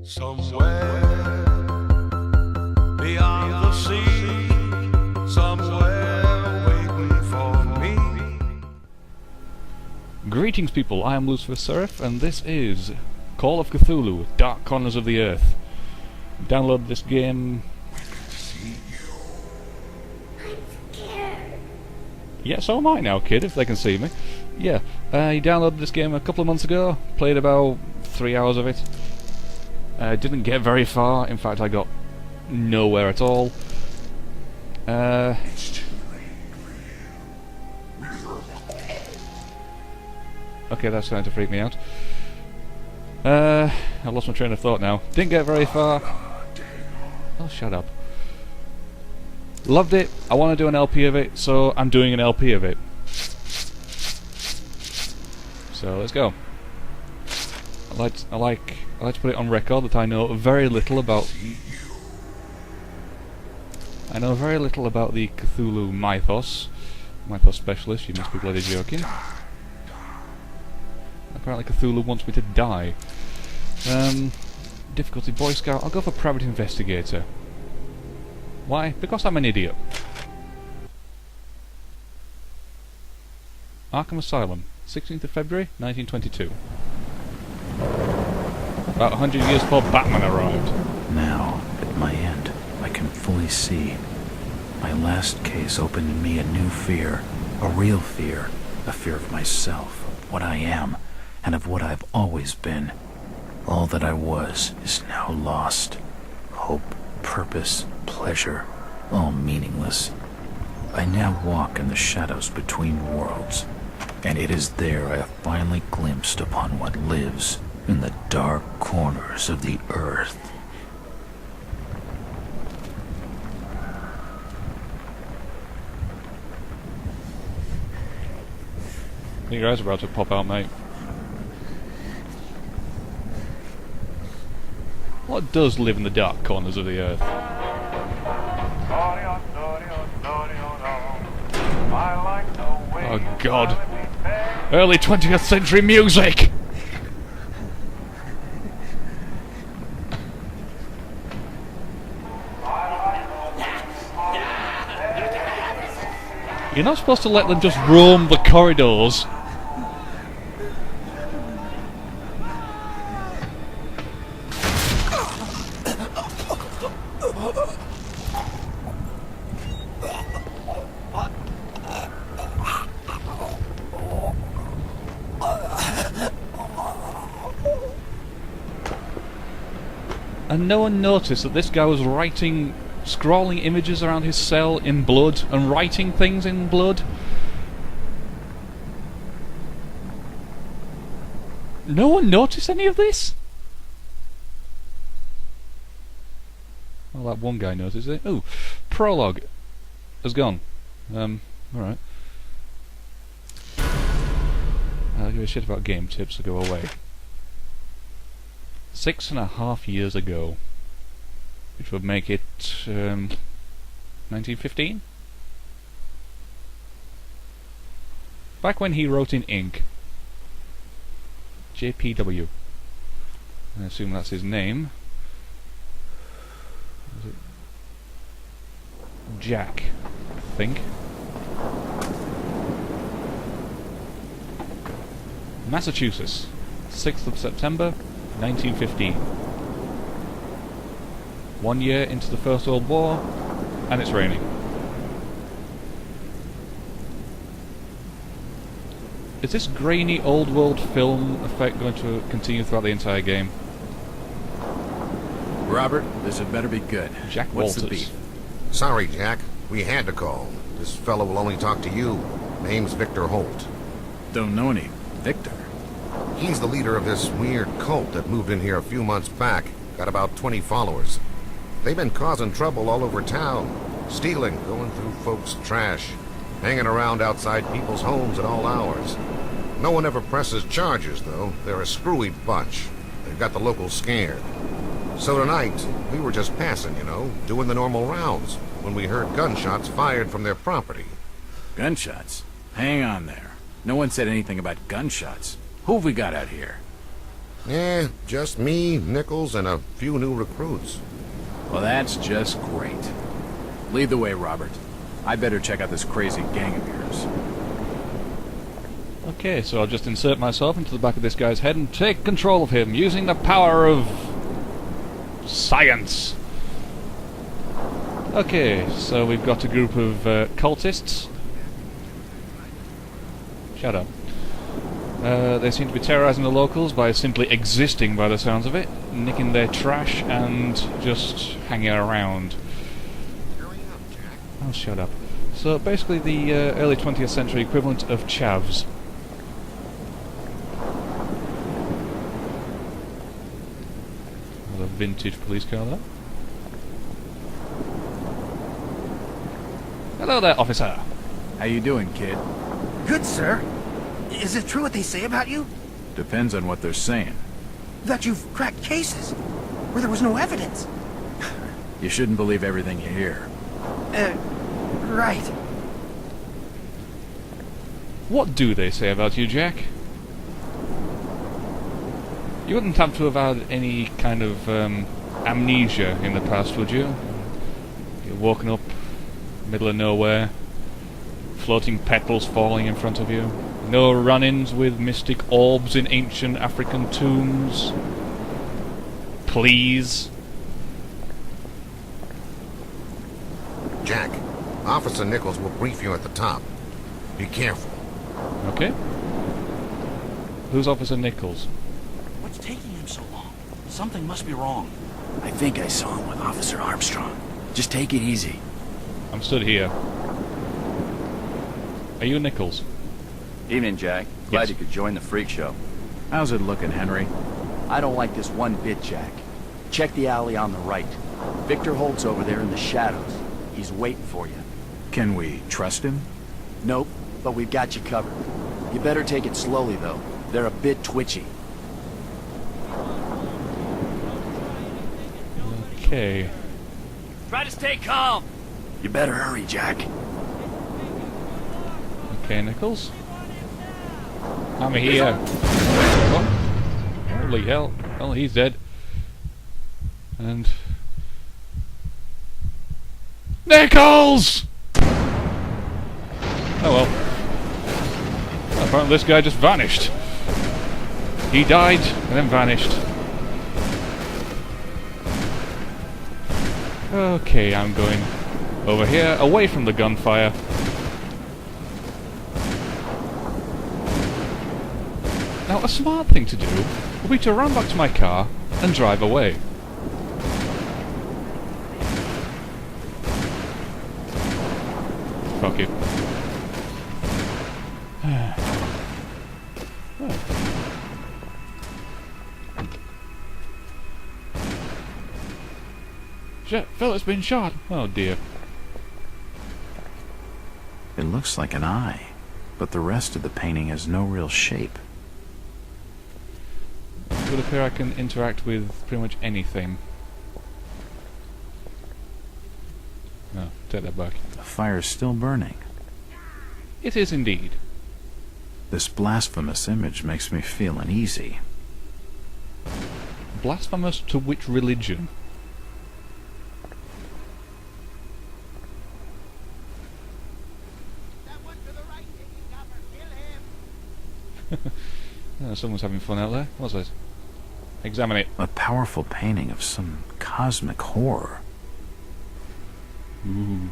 Somewhere beyond the sea, somewhere waiting for me. Greetings people, I am Lucifer Seraph and this is Call of Cthulhu, Dark Corners of the Earth. Download this game... Yeah, so am I now, kid, if they can see me. Yeah, I downloaded this game a couple of months ago, played about 3 hours of it. Didn't get very far, in fact I got nowhere at all. Okay, that's going to freak me out. I lost my train of thought now. Didn't get very far. Oh, shut up. Loved it. I want to do an LP of it, so I'm doing an LP of it. So let's go. I like to put it on record that I know very little about. I know very little about the Cthulhu mythos. Mythos specialist. You must be bloody joking. Apparently Cthulhu wants me to die. Difficulty Boy Scout. I'll go for Private Investigator. Why? Because I'm an idiot. Arkham Asylum, 16th of February, 1922. About 100 years before Batman arrived. Now, at my end, I can fully see. My last case opened in me a new fear. A real fear. A fear of myself, of what I am, and of what I've always been. All that I was is now lost. Hope, purpose, pleasure, all meaningless. I now walk in the shadows between worlds, and it is there I have finally glimpsed upon what lives in the dark corners of the earth. Your eyes are about to pop out, mate. What does live in the dark corners of the earth? Oh god. Early 20th century music! You're not supposed to let them just roam the corridors. And no one noticed that this guy was scrawling images around his cell in blood, and writing things in blood. No one noticed any of this? Well, that one guy noticed it. Ooh, Prologue has gone. Alright. I'll give a shit about game tips, so go away. 6.5 years ago, which would make it 1915? Back when he wrote in ink. JPW. I assume that's his name. Is it Jack, I think. Massachusetts, 6th of September, 1915. 1 year into the First World War, and it's raining. Is this grainy old world film effect going to continue throughout the entire game? Robert, this had better be good. Jack What's Walters. the beef? Sorry, Jack. We had to call. This fellow will only talk to you. Name's Victor Holt. Don't know any Victor. He's the leader of this weird cult that moved in here a few months back. Got about 20 followers. They've been causing trouble all over town. Stealing, going through folks' trash, hanging around outside people's homes at all hours. No one ever presses charges, though. They're a screwy bunch. They've got the locals scared. So tonight, we were just passing, you know, doing the normal rounds, when we heard gunshots fired from their property. Gunshots? Hang on there. No one said anything about gunshots. Who have we got out here? Just me, Nichols, and a few new recruits. Well, that's just great. Lead the way, Robert. I better check out this crazy gang of yours. Okay, so I'll just insert myself into the back of this guy's head and take control of him using the power of science. Okay, so we've got a group of cultists. Shut up. They seem to be terrorizing the locals by simply existing by the sounds of it, nicking their trash and just hanging around. Oh, shut up. So basically the early 20th century equivalent of chavs. A vintage police car there. Hello there, officer. How you doing, kid? Good, sir. Is it true what they say about you? Depends on what they're saying. That you've cracked cases where there was no evidence? You shouldn't believe everything you hear. Right. What do they say about you, Jack? You wouldn't have to have had any kind of amnesia in the past, would you? You're walking up, middle of nowhere, floating petals falling in front of you. No run-ins with mystic orbs in ancient African tombs. Please. Jack, Officer Nichols will brief you at the top. Be careful. Okay. Who's Officer Nichols? What's taking him so long? Something must be wrong. I think I saw him with Officer Armstrong. Just take it easy. I'm stood here. Are you Nichols? Evening, Jack. Glad Yes. you could join the freak show. How's it looking, Henry? I don't like this one bit, Jack. Check the alley on the right. Victor Holt's over there in the shadows. He's waiting for you. Can we trust him? Nope, but we've got you covered. You better take it slowly, though. They're a bit twitchy. Okay. Try to stay calm. You better hurry, Jack. Okay, Nichols. I'm here. Oh. Holy hell. Well, he's dead. And... Nichols! Oh well. Apparently this guy just vanished. He died and then vanished. Okay, I'm going over here, away from the gunfire. Now, a smart thing to do would be to run back to my car and drive away. Fuck it. Oh. Shit, fella's been shot. Oh dear. It looks like an eye, but the rest of the painting has no real shape. It would appear I can interact with pretty much anything. No, take that back. The fire's still burning. It is indeed. This blasphemous image makes me feel uneasy. Blasphemous to which religion? Oh, someone's having fun out there. What's this? Examine it. A powerful painting of some cosmic horror. Ooh,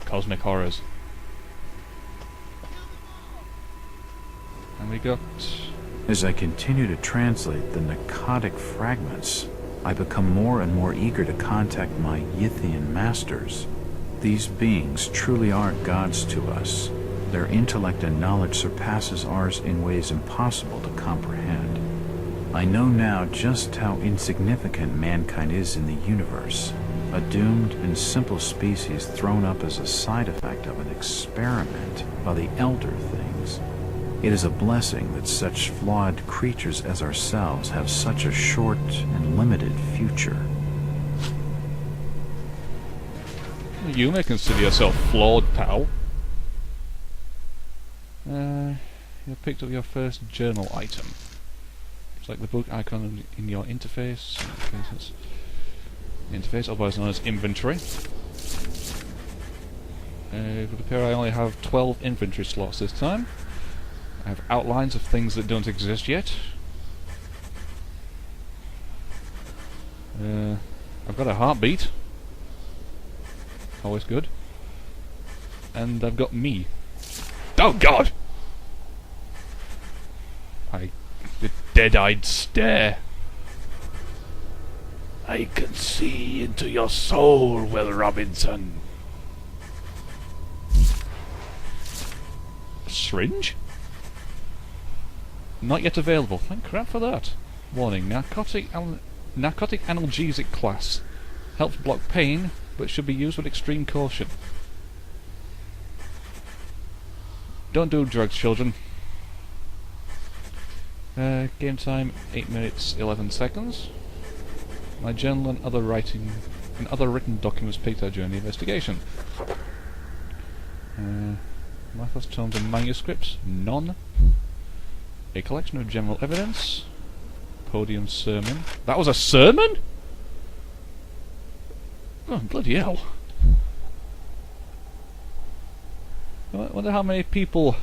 cosmic horrors. And we got... As I continue to translate the narcotic fragments, I become more and more eager to contact my Yithian masters. These beings truly are gods to us. Their intellect and knowledge surpasses ours in ways impossible to comprehend. I know now just how insignificant mankind is in the universe, a doomed and simple species thrown up as a side effect of an experiment by the elder things. It is a blessing that such flawed creatures as ourselves have such a short and limited future. You may consider yourself flawed, pal. You picked up your first journal item. Select the book icon in your interface. Interface, otherwise known as inventory. It would appear I only have 12 inventory slots this time. I have outlines of things that don't exist yet. I've got a heartbeat. Always good. And I've got me. Oh God! The dead-eyed stare. I can see into your soul, Will Robinson. A syringe? Not yet available. Thank crap for that. Warning: narcotic analgesic class. Helps block pain, but should be used with extreme caution. Don't do drugs, children. Game time 8 minutes 11 seconds. My journal and other written documents picked out during the investigation. Martha's tomes and manuscripts, none. A collection of general evidence. Podium sermon. That was a sermon? Oh, bloody hell. I wonder how many people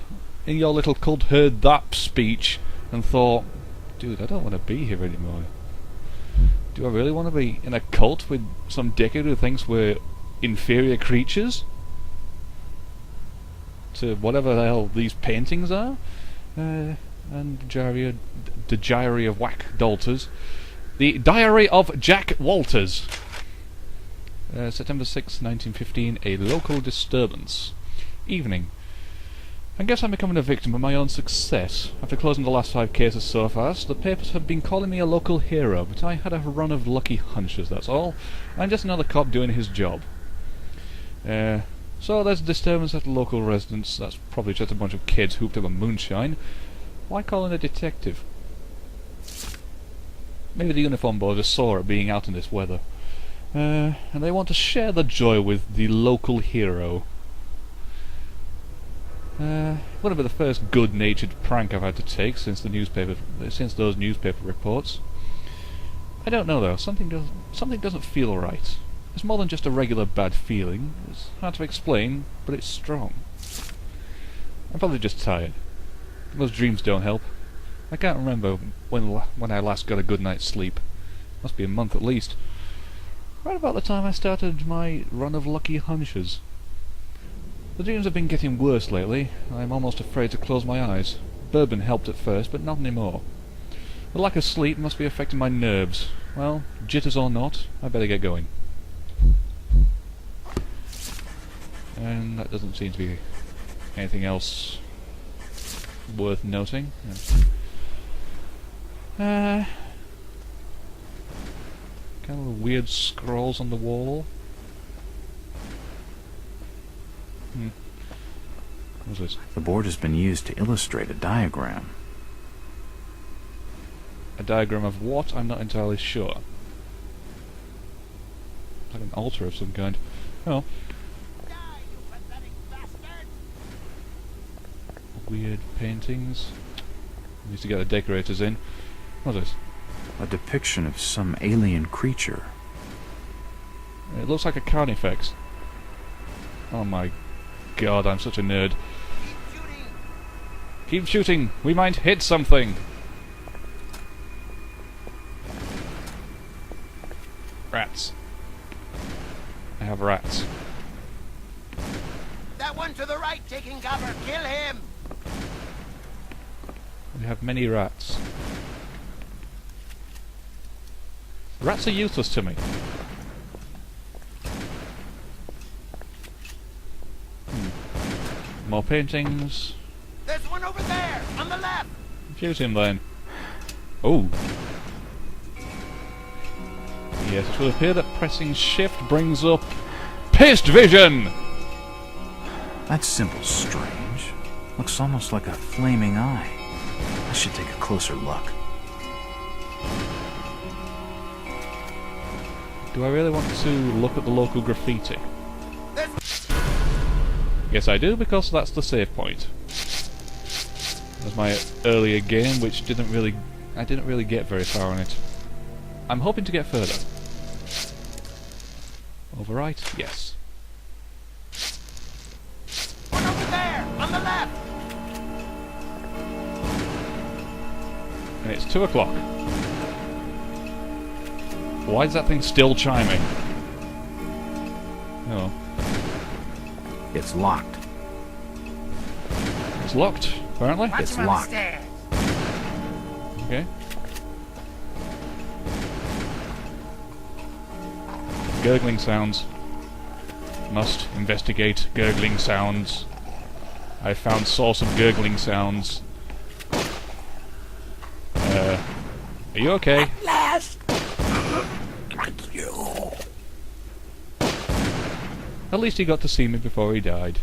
in your little cult heard that speech and thought, dude, I don't want to be here anymore. Do I really want to be in a cult with some dickhead who thinks we're inferior creatures to whatever the hell these paintings are? And the Diary of Whack Dalters. The Diary of Jack Walters. September 6, 1915, a local disturbance. Evening. I guess I'm becoming a victim of my own success. After closing the last 5 cases so fast, the papers have been calling me a local hero, but I had a run of lucky hunches, that's all. I'm just another cop doing his job. So there's a disturbance at the local residence. That's probably just a bunch of kids hooped up on moonshine. Why call in a detective? Maybe the uniform boys are sore at being out in this weather. And they want to share the joy with the local hero. Wouldn't be the first good-natured prank I've had to take since those newspaper reports. I don't know though. Something doesn't feel right. It's more than just a regular bad feeling. It's hard to explain, but it's strong. I'm probably just tired. Those dreams don't help. I can't remember when I last got a good night's sleep. Must be a month at least. Right about the time I started my run of lucky hunches. The dreams have been getting worse lately. I'm almost afraid to close my eyes. Bourbon helped at first, but not anymore. The lack of sleep must be affecting my nerves. Well, jitters or not, I better get going. And that doesn't seem to be anything else worth noting. Kind of weird scrolls on the wall. What's this? The board has been used to illustrate a diagram. A diagram of what? I'm not entirely sure. Like an altar of some kind. Oh. Weird paintings. Need to get the decorators in. What's this? A depiction of some alien creature. It looks like a carnifex. Oh my god, I'm such a nerd. Keep shooting! We might hit something! Rats. I have rats. That one to the right taking cover. Kill him! We have many rats. Rats are useless to me. More paintings. There's one over there, on the left! Shoot him then. Oh. Yes, it will appear that pressing shift brings up pierced vision! That symbol's strange. Looks almost like a flaming eye. I should take a closer look. Do I really want to look at the local graffiti? Yes, I do, because that's the save point. That's my earlier game, which didn't really I didn't really get very far on it. I'm hoping to get further. Overwrite? Yes. One over there, on the left. And it's 2 o'clock. Why is that thing still chiming? Oh. It's locked. It's locked, apparently. It's locked. Okay. Gurgling sounds. Must investigate gurgling sounds. I found source of gurgling sounds. Are you okay? At last. At least he got to see me before he died.